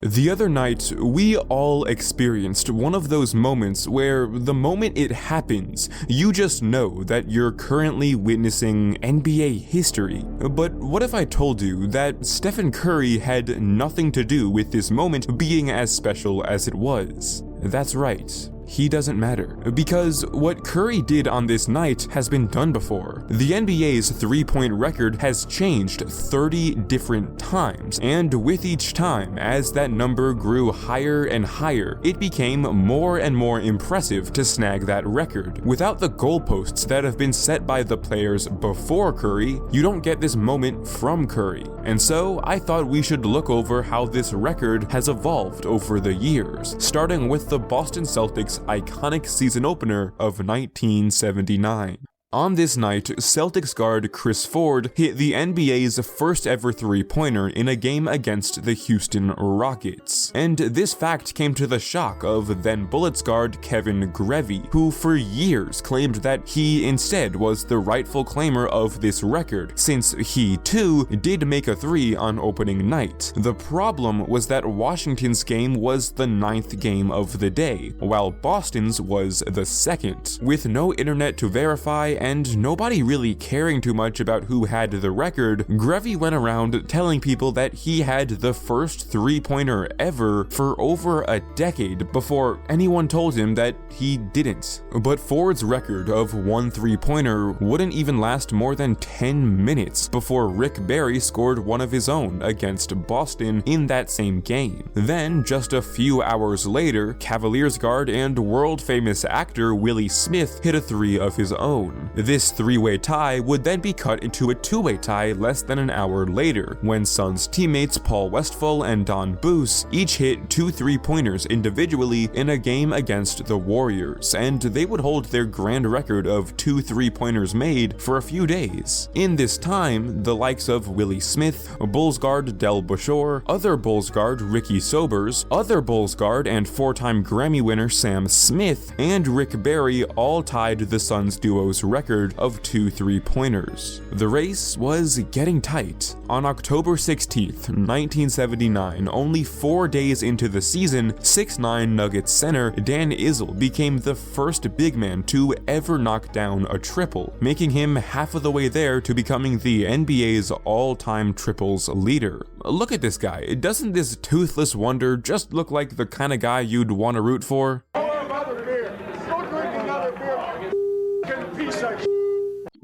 The other night, we all experienced one of those moments where the moment it happens, you just know that you're currently witnessing NBA history. But what if I told you that Stephen Curry had nothing to do with this moment being as special as it was? That's right. He doesn't matter, because what Curry did on this night has been done before. The NBA's three-point record has changed 30 different times, and with each time, as that number grew higher and higher, it became more and more impressive to snag that record. Without the goalposts that have been set by the players before Curry, you don't get this moment from Curry. And so, I thought we should look over how this record has evolved over the years, starting with the Boston Celtics' iconic season opener of 1979. On this night, Celtics guard Chris Ford hit the NBA's first ever three-pointer in a game against the Houston Rockets. And this fact came to the shock of then Bullets guard Kevin Grevey, who for years claimed that he instead was the rightful claimer of this record, since he too did make a three on opening night. The problem was that Washington's game was the 9th game of the day, while Boston's was the 2nd. With no internet to verify and nobody really caring too much about who had the record, Grevey went around telling people that he had the first three-pointer ever for over a decade before anyone told him that he didn't. But Ford's record of one three-pointer wouldn't even last more than 10 minutes before Rick Barry scored one of his own against Boston in that same game. Then, just a few hours later, Cavaliers guard and world-famous actor Willie Smith hit a three of his own. This three-way tie would then be cut into a two-way tie less than an hour later, when Suns teammates Paul Westphal and Don Boos each hit two three-pointers individually in a game against the Warriors, and they would hold their grand record of two three-pointers made for a few days. In this time, the likes of Willie Smith, Bulls guard Del Bashore, other Bulls guard Ricky Sobers, other Bulls guard and four-time Grammy winner Sam Smith, and Rick Barry all tied the Suns duo's record of two three-pointers. The race was getting tight. On October 16th, 1979, only 4 days into the season, 6'9" Nuggets center Dan Issel became the first big man to ever knock down a triple, making him half of the way there to becoming the NBA's all-time triples leader. Look at this guy. Doesn't this toothless wonder just look like the kind of guy you'd want to root for?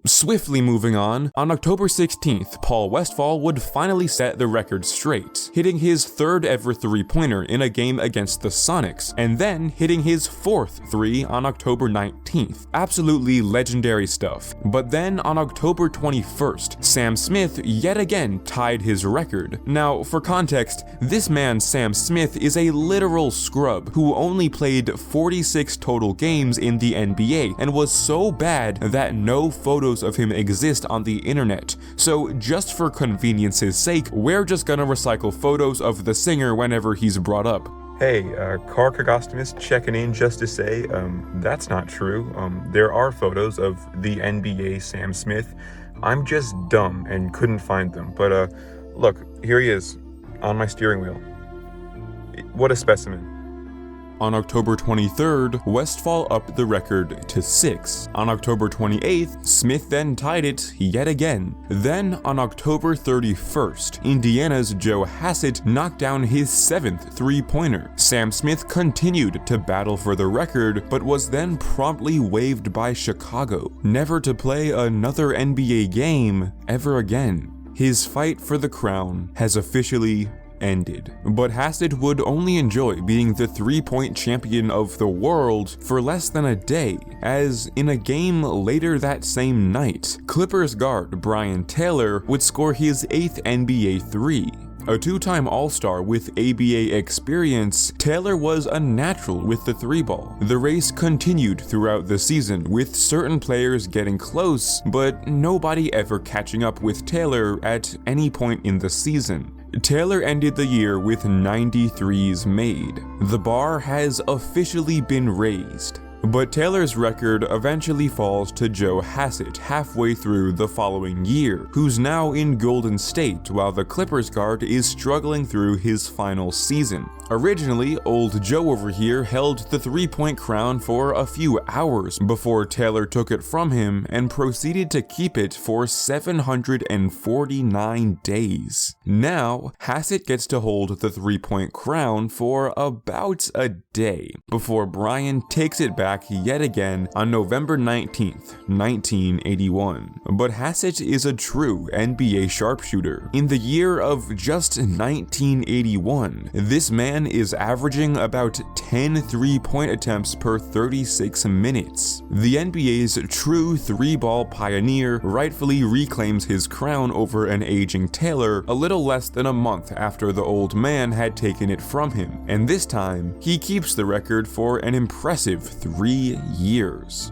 Swiftly moving on October 16th, Paul Westphal would finally set the record straight, hitting his third ever three-pointer in a game against the Sonics, and then hitting his fourth three on October 19th. Absolutely legendary stuff. But then on October 21st, Sam Smith yet again tied his record. Now, for context, this man Sam Smith is a literal scrub who only played 46 total games in the NBA and was so bad that no photos of him exist on the internet. So just for convenience's sake, we're just gonna recycle photos of the singer whenever he's brought up. Hey, KOGOSTOMUS checking in just to say, that's not true. There are photos of the NBA Sam Smith. I'm just dumb and couldn't find them. But look, here he is on my steering wheel. What a specimen. On October 23rd, Westphal upped the record to 6. On October 28th, Smith then tied it yet again. Then, on October 31st, Indiana's Joe Hassett knocked down his 7th three-pointer. Sam Smith continued to battle for the record, but was then promptly waived by Chicago, never to play another NBA game ever again. His fight for the crown has officially ended. But Hassett would only enjoy being the three-point champion of the world for less than a day, as in a game later that same night, Clippers guard Brian Taylor would score his 8th NBA three. A two-time All-Star with ABA experience, Taylor was a natural with the three ball. The race continued throughout the season, with certain players getting close, but nobody ever catching up with Taylor at any point in the season. Taylor ended the year with 93s made. The bar has officially been raised. But Taylor's record eventually falls to Joe Hassett halfway through the following year, who's now in Golden State while the Clippers guard is struggling through his final season. Originally, old Joe over here held the three-point crown for a few hours before Taylor took it from him and proceeded to keep it for 749 days. Now, Hassett gets to hold the three-point crown for about a day before Brian takes it back yet again on November 19th, 1981. But Hassett is a true NBA sharpshooter. In the year of just 1981, this man is averaging about 10 three-point attempts per 36 minutes. The NBA's true three-ball pioneer rightfully reclaims his crown over an aging Taylor a little less than a month after the old man had taken it from him, and this time, he keeps the record for an impressive 3 years.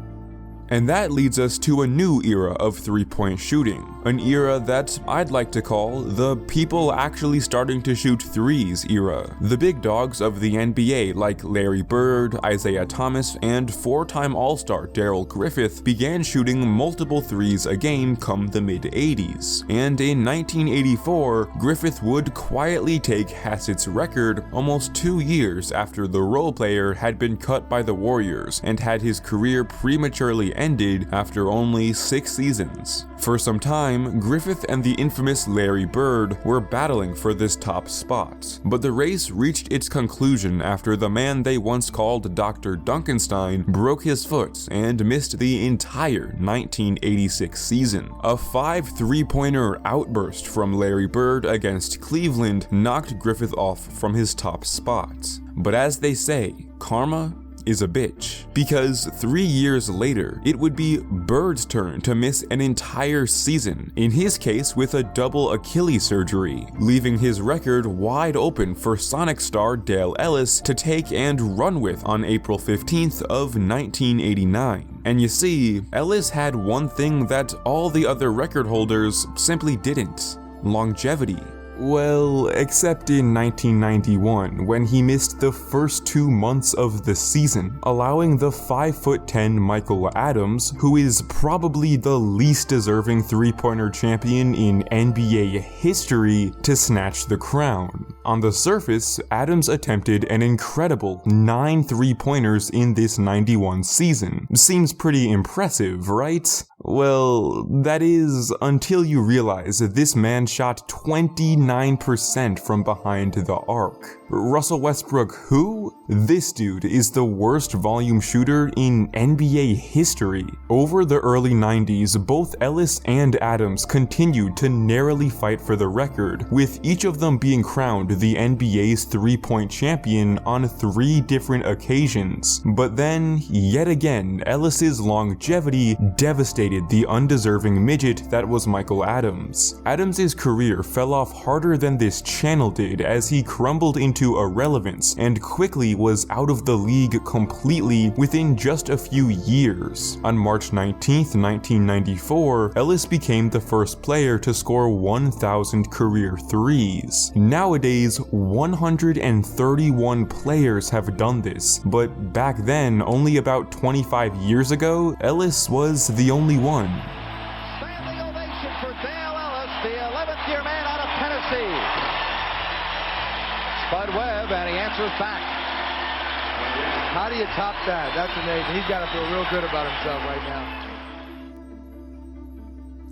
And that leads us to a new era of three-point shooting, an era that I'd like to call the people actually starting to shoot threes era. The big dogs of the NBA like Larry Bird, Isaiah Thomas, and four-time All-Star Daryl Griffith began shooting multiple threes a game come the mid-80s. And in 1984, Griffith would quietly take Hassett's record almost 2 years after the role player had been cut by the Warriors and had his career prematurely ended after only 6 seasons. For some time, Griffith and the infamous Larry Bird were battling for this top spot, but the race reached its conclusion after the man they once called Dr. Dunkenstein broke his foot and missed the entire 1986 season. A 5 three-pointer outburst from Larry Bird against Cleveland knocked Griffith off from his top spot. But as they say, karma is a bitch, because 3 years later, it would be Bird's turn to miss an entire season, in his case with a double Achilles surgery, leaving his record wide open for Sonic star Dale Ellis to take and run with on April 15th of 1989. And you see, Ellis had one thing that all the other record holders simply didn't: longevity. Well, except in 1991, when he missed the first 2 months of the season, allowing the 5'10" Michael Adams, who is probably the least deserving three-pointer champion in NBA history, to snatch the crown. On the surface, Adams attempted an incredible 9 three-pointers in this 91 season. Seems pretty impressive, right? Well, that is until you realize this man shot 29% from behind the arc. Russell Westbrook who? This dude is the worst volume shooter in NBA history. Over the early 90s, both Ellis and Adams continued to narrowly fight for the record, with each of them being crowned the NBA's three-point champion on 3 different occasions. But then, yet again, Ellis's longevity devastated the undeserving midget that was Michael Adams. Adams's career fell off harder than this channel did as he crumbled into irrelevance and quickly was out of the league completely within just a few years. On March 19th, 1994, Ellis became the first player to score 1,000 career threes. Nowadays, 131 players have done this, but back then, only about 25 years ago, Ellis was the only one. Standing ovation for Dale Ellis, the 11th-year man out of Tennessee. Spud Webb, and he answers back. How do you top that? That's amazing. He's got to feel real good about himself right now.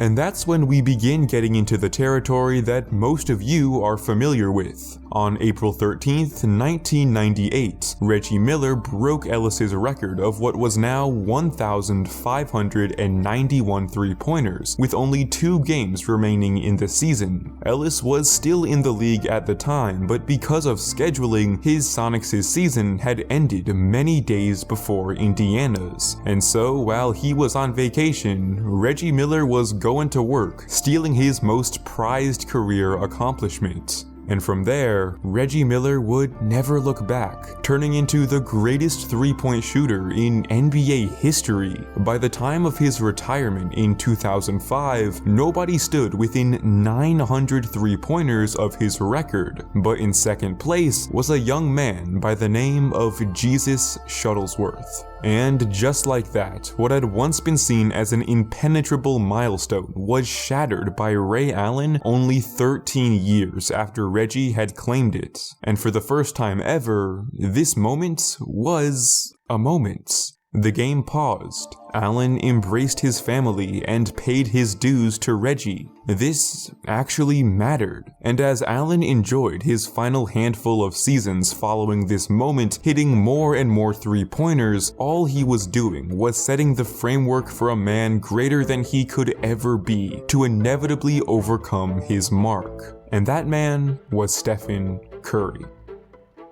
And that's when we begin getting into the territory that most of you are familiar with. On April 13th, 1998, Reggie Miller broke Ellis's record of what was now 1,591 three-pointers, with only 2 games remaining in the season. Ellis was still in the league at the time, but because of scheduling, his Sonics' season had ended many days before Indiana's. And so, while he was on vacation, Reggie Miller was going to work, stealing his most prized career accomplishment. And from there, Reggie Miller would never look back, turning into the greatest three-point shooter in NBA history. By the time of his retirement in 2005, nobody stood within 900 three-pointers of his record, but in second place was a young man by the name of Jesus Shuttlesworth. And just like that, what had once been seen as an impenetrable milestone was shattered by Ray Allen only 13 years after Reggie had claimed it. And for the first time ever, this moment was a moment. The game paused. Allen embraced his family and paid his dues to Reggie. This actually mattered, and as Allen enjoyed his final handful of seasons following this moment, hitting more and more three-pointers, all he was doing was setting the framework for a man greater than he could ever be to inevitably overcome his mark. And that man was Stephen Curry.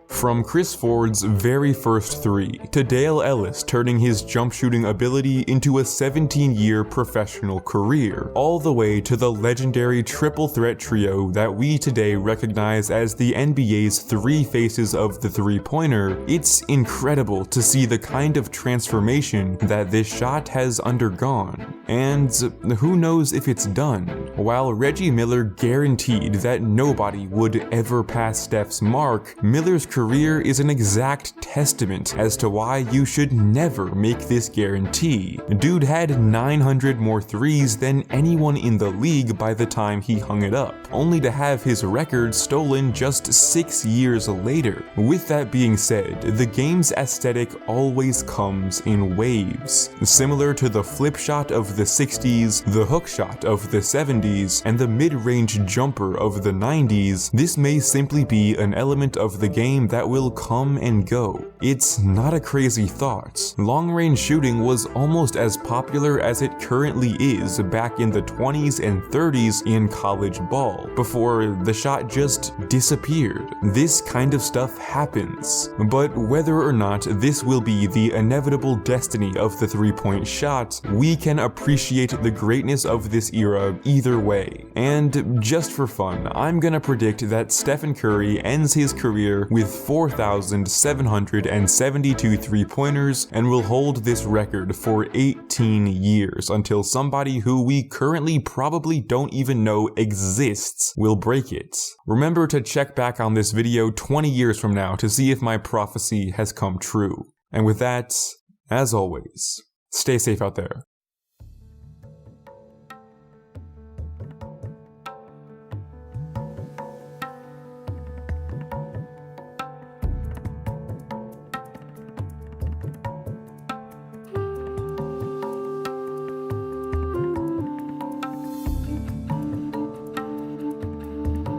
From Chris Ford's very first three, to Dale Ellis turning his jump shooting ability into a 17-year professional career, all the way to the legendary triple threat trio that we today recognize as the NBA's three faces of the three-pointer, it's incredible to see the kind of transformation that this shot has undergone. And who knows if it's done? While Reggie Miller guaranteed that nobody would ever pass Steph's mark, Miller's career is an exact testament as to why you should never make this guarantee. Dude had 900 more threes than anyone in the league by the time he hung it up, only to have his record stolen just 6 years later. With that being said, the game's aesthetic always comes in waves. Similar to the flip shot of the 60s, the hook shot of the 70s, and the mid-range jumper of the 90s, this may simply be an element of the game that will come and go. It's not a crazy thought. Long-range shooting was almost as popular as it currently is back in the 20s and 30s in college ball, before the shot just disappeared. This kind of stuff happens. But whether or not this will be the inevitable destiny of the three-point shot, we can appreciate the greatness of this era either way. And just for fun, I'm gonna predict that Stephen Curry ends his career with 4,772 three-pointers and will hold this record for 18 years until somebody who we currently probably don't even know exists will break it. Remember to check back on this video 20 years from now to see if my prophecy has come true. And with that, as always, stay safe out there.